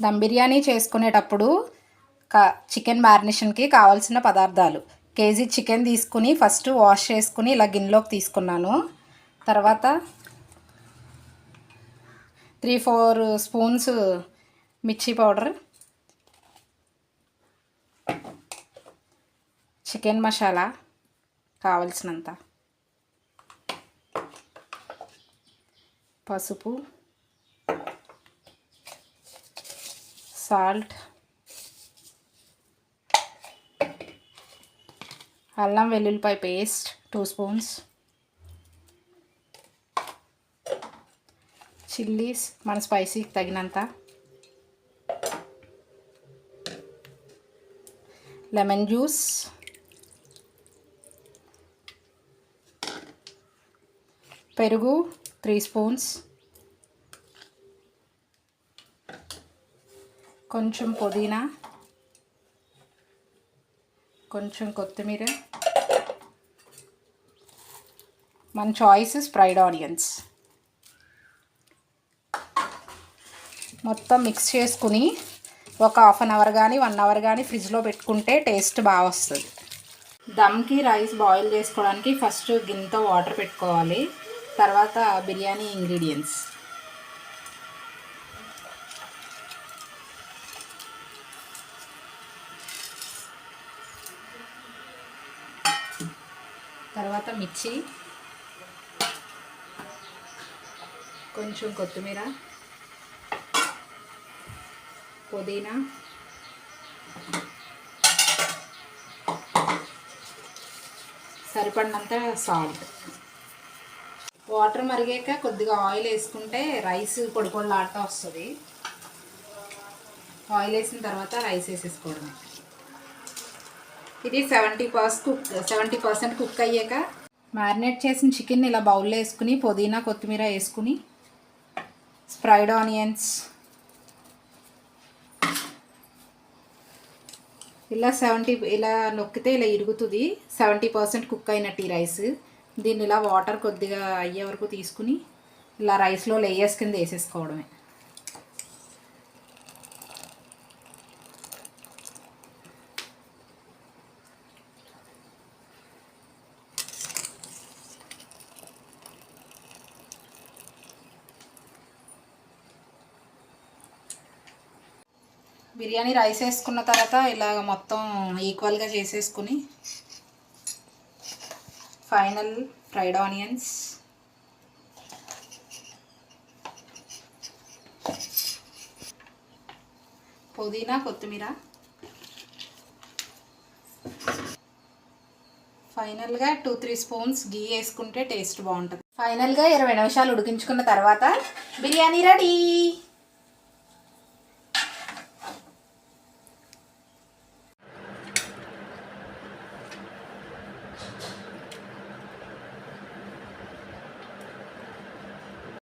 దమ్ బిర్యానీ చేసుకునేటప్పుడు చికెన్ మ్యారినేషన్కి కావాల్సిన పదార్థాలు: కేజీ చికెన్ తీసుకుని ఫస్ట్ వాష్ చేసుకుని ఇలా గిన్నెలోకి తీసుకున్నాను. తర్వాత 3-4 స్పూన్స్ మిర్చి పౌడర్, చికెన్ మసాలా కావలసినంత, పసుపు, సాల్ట్, అల్లం వెల్లుల్లిపాయ పేస్ట్ 2 స్పూన్స్, చిల్లీస్ మన స్పైసీకి తగినంత, లెమన్ జ్యూస్, పెరుగు 3 స్పూన్స్, కొంచెం పుదీనా, కొంచెం కొత్తిమీర, మన చాయిస్ ఫ్రైడ్ ఆనియన్స్. మొత్తం మిక్స్ చేసుకుని ఒక హాఫ్ అన్ అవర్ కానీ 1 అవర్ కానీ ఫ్రిడ్జ్లో పెట్టుకుంటే టేస్ట్ బాగా వస్తుంది. దమ్కి రైస్ బాయిల్ చేసుకోవడానికి ఫస్ట్ గిన్నెతో వాటర్ పెట్టుకోవాలి. తర్వాత బిర్యానీ ఇంగ్రీడియంట్స్: తర్వాత మిర్చి, కొంచెం కొత్తిమీర, పుదీనా, సరిపడినంత సాల్ట్. వాటర్ మరిగాక కొద్దిగా ఆయిల్ వేసుకుంటే రైస్ పొడి పొడిలాడుతూ వస్తుంది. ఆయిల్ వేసిన తర్వాత రైస్ వేసేసుకోవడమే. ఇది 70% కుక్ అయ్యాక మ్యారినేట్ చేసిన చికెన్ ఇలా బౌల్లో వేసుకుని పుదీనా కొత్తిమీర వేసుకుని ఫ్రైడ్ ఆనియన్స్ ఇలా నొక్కితే ఇలా ఇరుగుతుంది. 70% కుక్ అయినట్టు ఈ రైస్. దీన్ని ఇలా వాటర్ కొద్దిగా అయ్యే వరకు తీసుకుని ఇలా రైస్లో లేయర్స్ కింద వేసేసుకోవడమే. బిర్యానీ రైస్ వేసుకున్న తర్వాత ఇలాగ మొత్తం ఈక్వల్గా చేసేసుకుని ఫైనల్ ఫ్రైడ్ ఆనియన్స్, పుదీనా కొత్తిమీర, ఫైనల్గా 2-3 స్పూన్స్ గీ వేసుకుంటే టేస్ట్ బాగుంటుంది. ఫైనల్గా 20 నిమిషాలు ఉడికించుకున్న తర్వాత బిర్యానీ రెడీ.